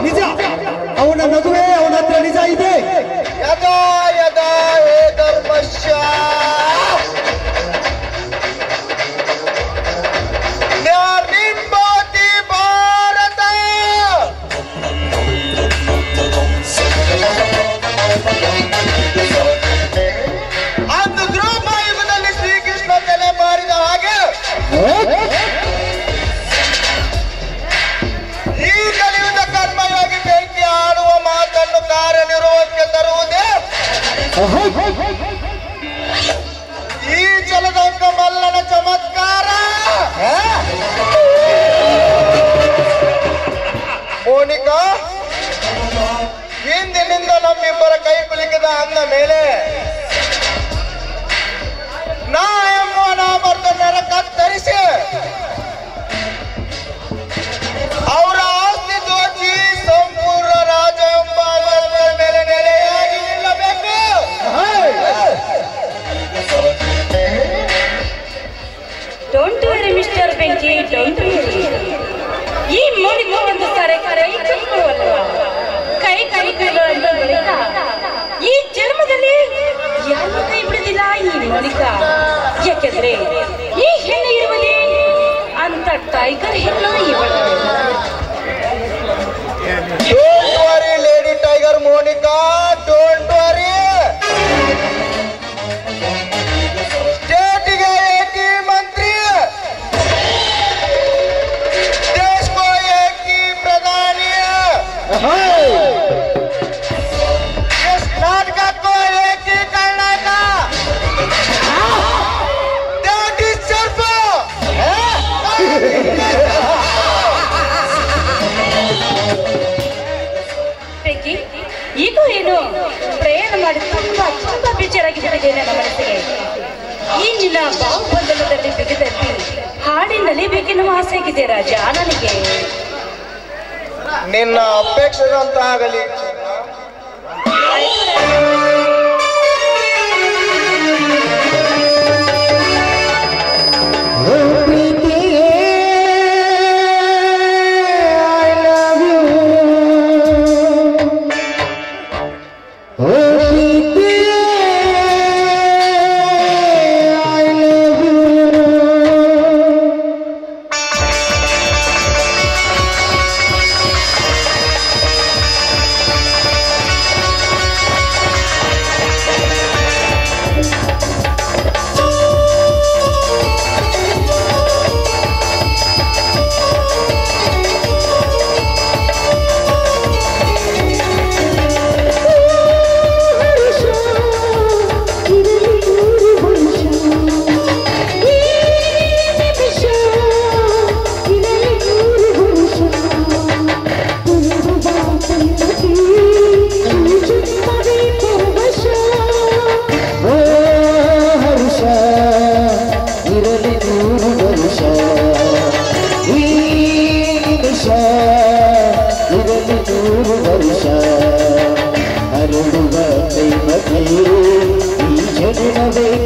ನಿಜ ಅವನ ನಗುವೆ ಅವನ ಹತ್ರ ನಿಜ ಇದೆ. ಯದಾ ಯದಾ ಹೇ ಧರ್ಮಶ್ಯ ನಿರ್ನಿಂಬಾತಿ ಭಾರತ. ಅಂದು ದ್ರೋಪಾಯುಗದಲ್ಲಿ ಶ್ರೀಕೃಷ್ಣ ತಲೆ ಮಾರಿದ ಹಾಗೆ ಈ ಕಲಿಯುಗ ಕರ್ಮಯೋಗಿ ಬೆಂಕಿ ಆಡುವ ಮಾತನ್ನು ಕಾರ್ಯನಿರ್ವಹಣೆಗೆ ತರುವುದೇ ಈ ಜಲದಂಕ ಮಲ್ಲನ ಚಮತ್ಕಾರ. ಮೋನಿಕಾ, ಹಿಂದಿನಿಂದ ನಮ್ಮಿಬ್ಬರ ಕೈ ಕುಲುಕಿದ ಅಂದ ಮೇಲೆ ನಾ ಎಂಬ ನಾಮರ್ದನರ ಕತ್ತರಿಸಿ ಅವರ ಆಸ್ತಿ ದೋಚಿ ಸಂಪೂರ್ಣ ರಾಜ ಎಂಬ ಮೇಲೆ ನೆಲೆಯಾಗಿ ನಿಲ್ಲಬೇಕು. ಡೋಂಟ್ ವರಿ ಮಿಸ್ಟರ್ ಬೆಂಕಿ, ಡೋಂಟ್ ವರಿ. ಈ ಮೋನಿಕಾ ಒಂದು ಕರೆ ಕೈ ಕೈಕೊಳ್ಳುವಂತ ಬಳಿಕ ಈ ಜನ್ಮದಲ್ಲಿ ಯಾರು ಕೈ ಬಿಡುದಿಲ್ಲ ಈ ಮೋನಿಕಾ. ಯಾಕೆಂದ್ರೆ ಈ ಹೆಣ್ಣು ಇರುವುದೇ ಅಂತ ಟೈಗರ್ ಹೆಣ್ಣು ಇವಳು. Don't worry lady tiger Monica, don't worry. ಸ್ಟೇಟ್ಗೆ ಏಕಿ ಮಂತ್ರಿ, ದೇಶ को ಏಕಿ ಪ್ರಧಾನಿ, इस नाटक को एक ही कर्नाटक, that is सर्व. ಬೆಂಕಿ, ಈಗ ಏನು ಪ್ರಯಾಣ ಮಾಡಿ ತುಂಬಾ ಬೇಜಾರಾಗಿದ್ದೇನೆ ನನ್ನ ಮನಸ್ಸಿಗೆ. ಈ ನಿನ್ನ ಬಾಹುಬಂಧನದಲ್ಲಿ ಬಿಗಿದಲ್ಲಿ ಹಾಡಿನಲ್ಲಿ ಬೇಕೆನ್ನುವ ಆಸೆ ಆಗಿದೆ ರಾಜ ನನಗೆ. ನಿನ್ನ ಅಪೇಕ್ಷೆದಂತಾಗಲಿ.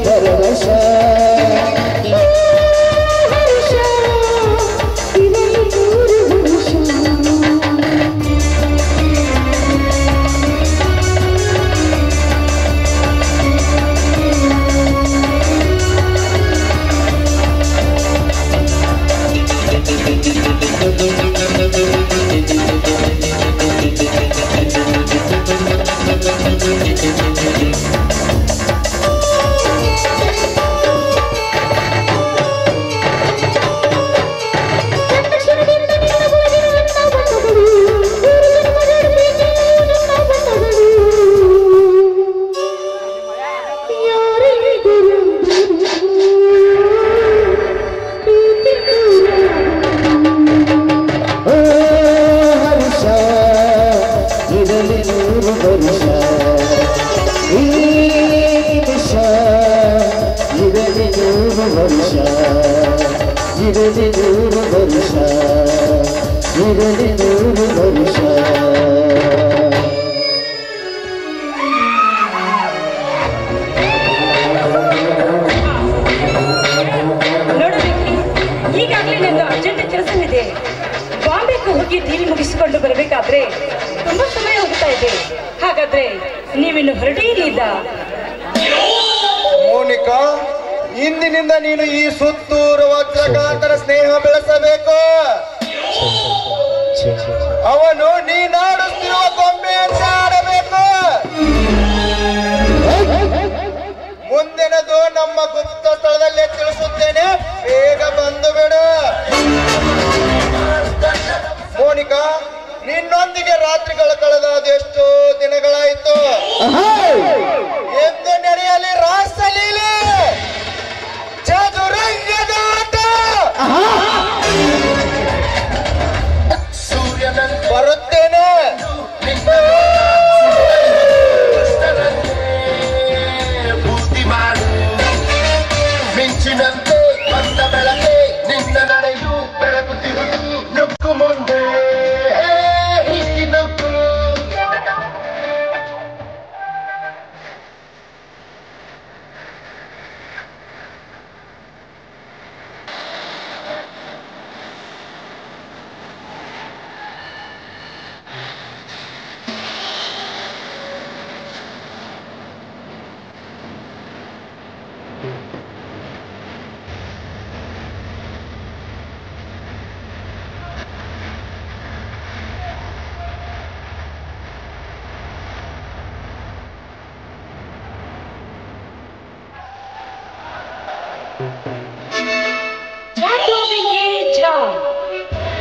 ಪರವಶ ಈಗಾಗಲೇ ನಂದು ಅರ್ಜೆಂಟ್ ಕೆಲಸವಿದೆ. ಬಾಂಬೆಗೆ ಹೋಗಿ ಟಿವಿ ಮುಗಿಸಿಕೊಂಡು ಬರಬೇಕಾದ್ರೆ ತುಂಬಾ ಸಮಯ ಹೋಗ್ತಾ ಇದೆ. ಹಾಗಾದ್ರೆ ನೀವಿನ್ನು ಹೊರಟೇನಿಲ್ಲ? ಮೋನಿಕಾ, ಇಂದಿನಿಂದ ನೀನು ಈ ಸುತ್ತೂರು ವಜ್ರಕಾಂತರ ಸ್ನೇಹ ಬೆಳೆಸಬೇಕು. ಅವನು ನೀನಾಡುತ್ತಿರುವ ಗೊಂಬೆಯಂತೆ ಆಡಬೇಕು. ಮುಂದಿನದು ನಮ್ಮ ಗುಪ್ತ ಸ್ಥಳದಲ್ಲೇ ತಿಳಿಸುತ್ತೇನೆ, ಬೇಗ ಬಂದು ಬಿಡು. ಮೋನಿಕಾ, ನಿನ್ನೊಂದಿಗೆ ರಾತ್ರಿಗಳು ಕಳೆದ ಅದೆಷ್ಟೋ ದಿನಗಳಾಯಿತು. ಎಂದು ನಡೆಯಲಿ ರಾಸಲೀಲೆ, ಚದುರಂಗದ ಆಟ. ಬರುತ್ತೇನೆ. ಬುದ್ಧಿ ಮಾಡು, ಮಿಂಚಿನಂತೆ ಬಂದ ಬೆಳಕೆ ನಿನ್ನ ನಡೆಯು ಬೆಳಗುತ್ತಿರುವುದು. ನುಗ್ಗು ಮುಂದೆ ಹೀಗೆ ನುಗ್ಗು.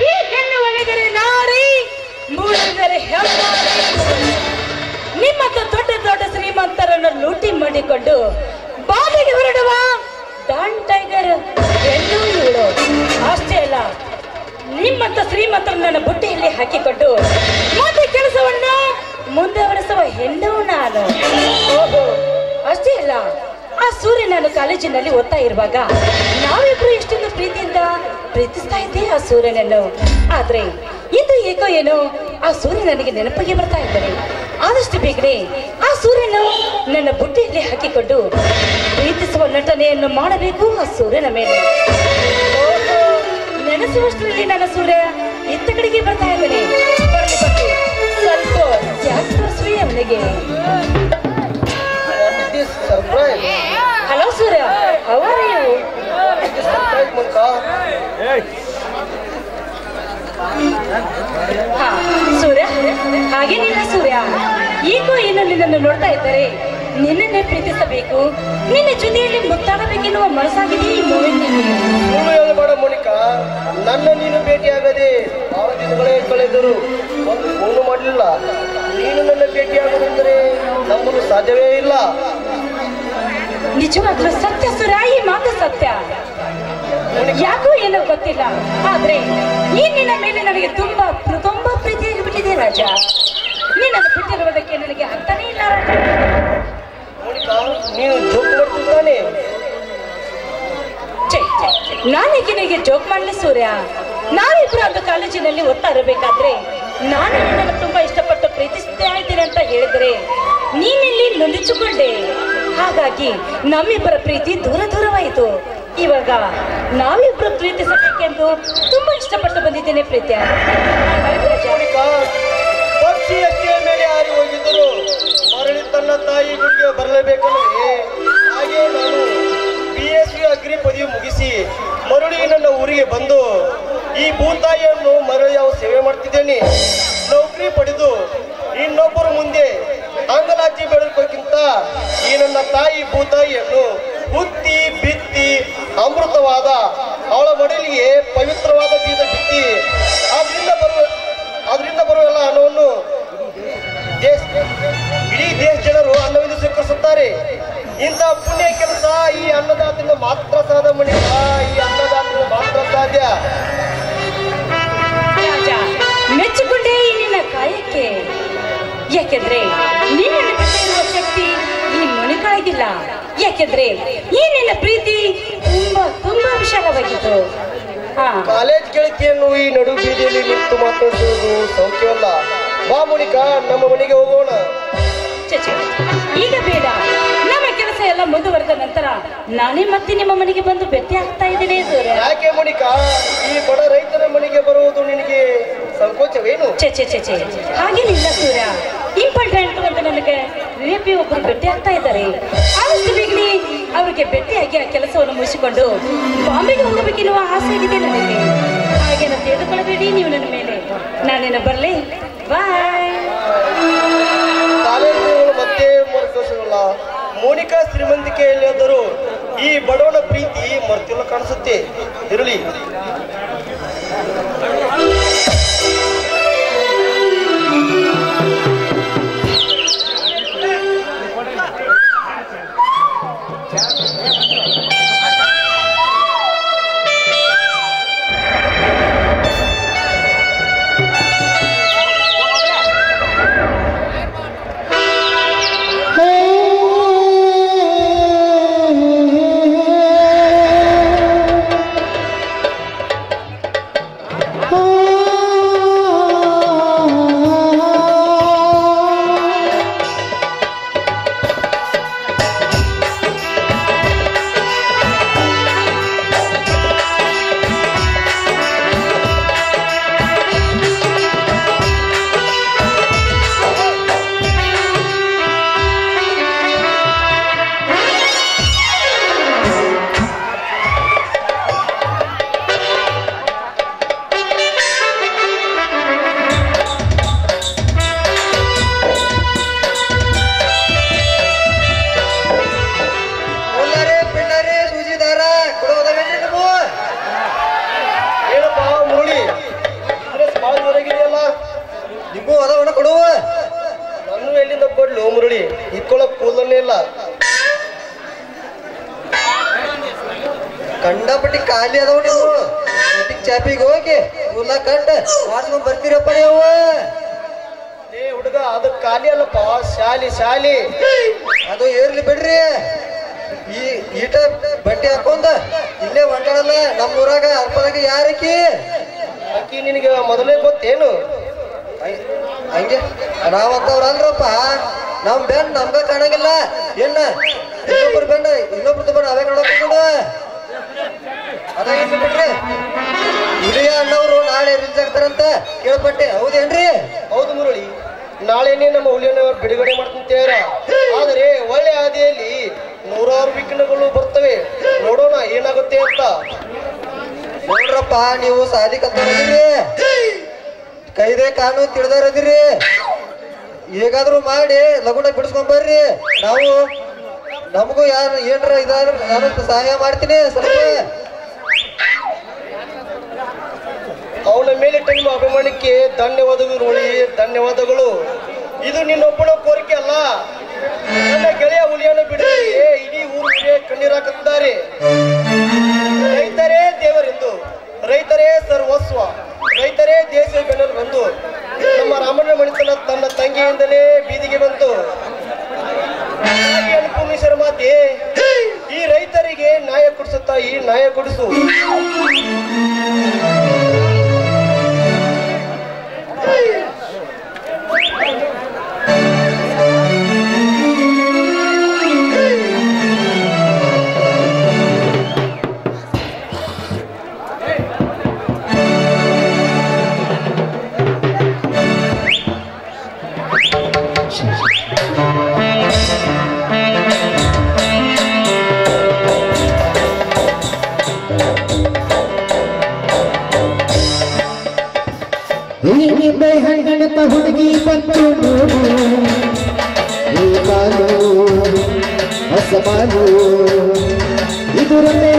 ಈ ಹೆಣ್ಣು ಒಣಗರೆ ನಾರಿ, ಮೂಡಿದರೆ ಹೆಮ್ಮಾರಿ. ನಿಮ್ಮಂತ ದೊಡ್ಡ ದೊಡ್ಡ ಶ್ರೀಮಂತರನ್ನು ಲೂಟಿ ಮಾಡಿಕೊಂಡು ಬಾವಿಗೆ ಹೊರಡುವ ಡಾನ್ ಟೈಗರ್ ಹೆಣ್ಣು ಇವಳು. ಅಷ್ಟೇ ಅಲ್ಲ, ನಿಮ್ಮಂತ ಶ್ರೀಮಂತರು ನನ್ನ ಬುಟ್ಟಿಯಲ್ಲಿ ಹಾಕಿಕೊಂಡು ಮತ್ತೆ ಕೆಲಸವನ್ನು ಮುಂದುವರೆಸುವ ಹೆಣ್ಣು ನಾನು. ಓಹೋ, ಅಷ್ಟೇ ಅಲ್ಲ, ಆ ಸೂರ್ಯ ನಾನು ಕಾಲೇಜಿನಲ್ಲಿ ಓದ್ತಾ ಇರುವಾಗ ನಾವಿಬ್ರು ಎಷ್ಟೊಂದು ಪ್ರೀತಿಯಿಂದ ಪ್ರೀತಿಸ್ತಾ ಇದ್ದೆ ಆ ಸೂರ್ಯನನ್ನು. ಆದ್ರೆ ಇದು ಏಕೋ ಏನೋ ಆ ಸೂರ್ಯ ನನಗೆ ನೆನಪಿಗೆ ಬರ್ತಾ ಇದ್ದಾನೆ. ಆದಷ್ಟು ಬೇಗನೆ ಆ ಸೂರ್ಯನು ನನ್ನ ಬುಟ್ಟಿಯಲ್ಲಿ ಹಾಕಿಕೊಂಡು ಪ್ರೀತಿಸುವ ನಟನೆಯನ್ನು ಮಾಡಬೇಕು ಆ ಸೂರ್ಯನ ಮೇಲೆ. ನೆನೆಸುವಷ್ಟರಲ್ಲಿ ನನ್ನ ಸೂರ್ಯ ಇತ್ತ ಕಡೆಗೆ ಬರ್ತಾ ಇದ್ದಾನೆ. ಬರ್ಲಿ ಬರ್ಲಿ, ಸ್ವಲ್ಪ ಜಾಸ್ತಿ ತೋರಿಸುವೆ ಅವನಿಗೆ. Hello Surya, how are you? ಹಾ ಸೂರ್ಯ, ಹಾಗೇನಿಲ್ಲ ಸೂರ್ಯ. ಈಗೋ ಏನೋ ನಿನ್ನನ್ನು ನೋಡ್ತಾ ಇದ್ದಾರೆ. ನಿನ್ನನ್ನೇ ಪ್ರೀತಿಸಬೇಕು, ನಿನ್ನ ಜೊತೆಯಲ್ಲಿ ಮುತ್ತಾಡಬೇಕೆನ್ನುವ ಮನಸ್ಸಾಗಿದೆ ಈ ಮೂವಿನಲ್ಲಿ. ಸುಳ್ಳು ಹೇಳಬೇಡ ಮೋನಿಕಾ, ನನ್ನ ನೀನು ಭೇಟಿಯಾಗದೆ ಬಹಳ ದಿನಗಳೇ ಕಳೆದರು. ಒಂದು ಫೋನು ಮಾಡಲಿಲ್ಲ. ನೀನು ನನ್ನ ಭೇಟಿಯಾಗುವುದೆಂದರೆ ನಂಬಲು ಸಾಧ್ಯವೇ ಇಲ್ಲ. ನಿಜವಾಗ್ಲೂ ಸತ್ಯ ಸೂರ್ಯ, ಈ ಮಾತು ಸತ್ಯ. ಯಾಕೋ ಏನೋ ಗೊತ್ತಿಲ್ಲ, ಆದ್ರೆ ಈ ನಿನ್ನ ಮೇಲೆ ನನಗೆ ತುಂಬಾ ತುಂಬಾ ಪ್ರೀತಿಯಾಗಿ ಬಿಟ್ಟಿದೆ ರಾಜ. ನಿನ್ನನ್ನು ಬಿಟ್ಟಿರುವುದಕ್ಕೆ ನನಗೆ ಅರ್ಥನೇ ಇಲ್ಲ ರಾಜ. ನೀನು ಜೋಕ್ ಮಾಡ್ತಿದ್ದಾನೆ. ನಾನೀಗ ನಿನಗೆ ಜೋಕ್ ಮಾಡಲಿ ಸೂರ್ಯ. ನಾವಿಬ್ರು ಒಂದು ಕಾಲೇಜಿನಲ್ಲಿ ಓದ್ತಾ ಇರಬೇಕಾದ್ರೆ ನಾನು ನಿನ್ನನ್ನು ತುಂಬಾ ಇಷ್ಟಪಟ್ಟು ಪ್ರೀತಿಸ್ತಾ ಇದ್ದೇನೆ ಅಂತ ಹೇಳಿದ್ರೆ ನೀನಿಲ್ಲಿ ನೊಂದಿಸಿಕೊಂಡೆ. ಹಾಗಾಗಿ ನಮ್ಮಿಬ್ಬರ ಪ್ರೀತಿ ದೂರ ದೂರವಾಯಿತು. ಇವಾಗ ನಾವಿಬ್ರು ಪ್ರೀತಿಸಬೇಕೆಂದು ತುಂಬಾ ಇಷ್ಟಪಟ್ಟು ಬಂದಿದ್ದೇನೆ ಪ್ರೀತಿಯ. ಪಕ್ಷಿ ಅಷ್ಟೇ ಮೇಲೆ ಹಾರಿ ಹೋಗಿದ್ದರು ಮರಳಿ ತನ್ನ ತಾಯಿ ಗುಡಿಗೆ ಬರಲೇಬೇಕಲ್ಲವೇ? ಹಾಗೆ ನಾನು BSc ಅಗ್ರಿ ಪದವಿ ಮುಗಿಸಿ ಮರಳಿ ನನ್ನ ಊರಿಗೆ ಬಂದು ಈ ಭೂತಾಯಿಯನ್ನು ಮರಳಿ ಸೇವೆ ಮಾಡ್ತಿದ್ದೇನೆ. ನೌಕರಿ ಪಡೆದು ಇನ್ನೊಬ್ಬರ ಮುಂದೆ ಅಂಗಲಾಚಿ ಬೆಳಕೋಕ್ಕಿಂತ ಈ ನನ್ನ ತಾಯಿ ಭೂತಾಯಿಯನ್ನು ಹುತ್ತಿ ಬಿತ್ತಿ ಅಮೃತವಾದ ಅವಳ ಮಡಲಿಗೆ ಪವಿತ್ರವಾದ ಬೀಜ ಬಿತ್ತಿ ಅದರಿಂದ ಬರುವ ಎಲ್ಲ ಹಣವನ್ನು ಇಡೀ ದೇಶ ಜನರು ಅನ್ನವೆಂದು ಸ್ವೀಕರಿಸುತ್ತಾರೆ. ಇಂಥ ಪುಣ್ಯ ಕೆಲಸ ಈ ಅನ್ನದಾತರಿಂದ ಮಾತ್ರ ಸಾಧ್ಯ ಮಣಿಕ, ಈ ಅನ್ನದಾತರಿಂದ ಮಾತ್ರ ಸಾಧ್ಯ. ರಾಜ, ಮೆಚ್ಚಿಕೊಂಡೇ ಈ ನಿನ್ನ ಕಾಯಕ್ಕೆ. ಯಾಕೆಂದ್ರೆ ನಿನ್ನ ಇರುವ ಶಕ್ತಿ ಈ ಮಣಿಕಾಳಿಗಿಲ್ಲ. ಯಾಕೆಂದ್ರೆ ಈ ನಿನ್ನ ಪ್ರೀತಿ ತುಂಬಾ ತುಂಬಾ ವಿಶಾಲವಾಗಿತ್ತು. ಕಾಲೇಜ್ ಗೆಳತಿಯನ್ನು ಈ ನಡು ಬೀದಿಯಲ್ಲಿ ನಿಂತು ಮಾತಾಡಿಸುವುದು ಸೌಖ್ಯವಲ್ಲ. ಬಾ ಮುನಿಕ, ನಮ್ಮ ಮನೆಗೆ ಹೋಗೋಣ. ಈಗ ಬೇಡ, ನಮ್ಮ ಕೆಲಸ ಎಲ್ಲ ಮುಂದುವರೆದ ನಂತರ ನಾನೇ ಮತ್ತೆ ನಿಮ್ಮ ಮನೆಗೆ ಬಂದು ಭೇಟಿ ಆಗ್ತಾ ಇದ್ದೇನೆ ಸೂರ್ಯ. ಯಾಕೆ ಮುನಿಕ, ಈ ಬಡ ರೈತರ ಮನೆಗೆ ಬರುವುದು ನಿನಗೆ ಸಂಕೋಚವೇನು? ಹಾಗೇನಿಲ್ಲ ಸೂರ್ಯ, ಇಂಪಾರ್ಟೆಂಟ್ ಅಂತ ನನಗೆ ರಿಲೇಪಿ ಒಬ್ಬರು ಭೇಟಿ ಆಗ್ತಾ ಇದ್ದಾರೆ. ಆದಷ್ಟು ಬೇಗನೆ ಅವರಿಗೆ ಭೇಟಿಯಾಗಿ ಆ ಕೆಲಸವನ್ನು ಮುಗಿಸಿಕೊಂಡು ಬಾಂಬೆಗೆ ಹೋಗಬೇಕೆನ್ನುವ ಆಸೆ ಆಗಿದೆ ನನಗೆ. ಹಾಗೇನ ತೆಗೆದುಕೊಳ್ಳಬೇಡಿ ನೀವು ನನ್ನ ಮೇಲೆ. ನಾನೇನ ಬರಲೇ? ಬಾಯ್. ಕಾಲೇಜುಗಳು ಮತ್ತೆ ಮರುಕಳಿಸಲ್ಲ. ಮೋನಿಕಾ ಶ್ರೀಮಂತಿಕೆಯಲ್ಲಿದ್ದರೂ ಈ ಬಡವನ ಪ್ರೀತಿ ಮರ್ತಿಲ್ಲ ಕಾಣಿಸುತ್ತೆ. ಇರಲಿ. ಕಂಡಪಟ್ಟಿ ಖಾಲಿ ಅದಾವ ನೀವು ಚಾಪಿಗೆ ಹೋಗಿ ಕೂಲ ಕಟ್ಟ ಮಾಡ್ಸ್ಕೊಂಡ್ ಬರ್ತೀರಪ್ಪ ನೀವು. ಹುಡುಗ ಅದು ಖಾಲಿ ಅಲ್ಲಪ್ಪ, ಶಾಲಿ ಅದು ಏರ್ಲಿ ಬಿಡ್ರಿ. ಈ ಈಟ ಬಟ್ಟೆ ಹಾಕೊಂಡ ಇಲ್ಲೇ ಹೊಂಟಾಳಲ್ಲ ನಮ್ಮ ಊರಾಗ ಅರ್ಪದಾಗ ಯಾರಕಿ ಅಕ್ಕಿ ನಿನಗೆ ಮೊದಲೇ ಗೊತ್ತೇನು? ಹಂಗೆ ನಾವಂತವ್ರ ಅಂದ್ರಪ್ಪ ನಮ್ ಬೆನ್ ನಮ್ಗ ಕಾಣಂಗಿಲ್ಲ. ಏನ ಇನ್ನೊಬ್ರು ಬೆನ್ನ ಇನ್ನೊಬ್ರದ್ದು ಬೆನ್ನ ಅವೇ ನೋಡೋದು ಅದಾಗಿರ್ಲಿ ಬಿಡ್ರಿ. ಹುಲಿಯ ಅಣ್ಣವ್ರು ನಾಳೆ ರಿಲೀಸ್ ಆಗ್ತಾರಂತ ಕೇಳ್ಪಟ್ಟೆ, ಹೌದೇನ್ರಿ? ಹೌದು ಮುರಳಿ, ನಾಳೆನೇ ನಮ್ಮ ಹುಲಿಯನ್ನವರು ಬಿಡುಗಡೆ ಮಾಡ್ಕೊಂತೇರ. ಆದರೆ ಒಳ್ಳೆ ಹಾದಿಯಲ್ಲಿ ನೂರಾರು ವಿಘ್ನಗಳು ಬರ್ತವೆ. ನೋಡೋಣ ಏನಾಗುತ್ತೆ ಅಂತ. ನೋಡ್ರಪ್ಪ, ನೀವು ಸಾಲಿ ಕಲ್ತವ್ರದಿರಿ, ಕೈದೇ ಕಾನೂನು ತಿಳಿದಾರದಿರಿ. ಹೇಗಾದ್ರು ಮಾಡಿ ಲಗುಣ ಬಿಡಿಸ್ಕೊಂಡ್ ಬರ್ರಿ. ನಾವು ನಮಗೂ ಯಾರು ಏನ್ರ ಇದಾದ್ರೆ ನಾನು ಸಹಾಯ ಮಾಡ್ತೀನಿ ಸ್ವಲ್ಪ. ಅವನ ಮೇಲೆ ಟೈಮ್ ಅಭಿಮಾನಕ್ಕೆ ಧನ್ಯವಾದಗಳು ರೋಳಿ, ಧನ್ಯವಾದಗಳು. ಇದು ನಿನ್ನೊಬ್ಬನ ಕೋರಿಕೆ ಅಲ್ಲ. ನನ್ನ ಗೆಳೆಯ ಹುಲಿಯನ್ನು ಬಿಡುಗಡೆಗೆ ಇಡೀ ಊರಿಗೆ ಕಣ್ಣೀರಾಕುತ್ತಿದ್ದಾರೆ. ರೈತರೇ ದೇವರೆಂದು, ರೈತರೇ ಸರ್ವಸ್ವ, ರೈತರೇ ದೇಶ ಬೆನ್ನಲು ಬಂದು ನಮ್ಮ ರಾಮಣ್ಣ ಮಣಿತನ ತನ್ನ ತಂಗಿಯಿಂದಲೇ ಬೀದಿಗೆ ಬಂತು. ಅನ್ನಪೂರ್ಣೇಶ್ವರ ಮಾತೆ, ಈ ರೈತರಿಗೆ ನ್ಯಾಯ ಕೊಡಿಸುತ್ತಾ ಈ ನ್ಯಾಯ ಕೊಡಿಸು. ನಿಂಬೆ ಹಣ್ಣಿನ ಹುಡುಗಿ ಬಂತು ನೋಡು ಈ ಬಾನು ಹೊಸ ಬಾನು ಇದು ರಮೆ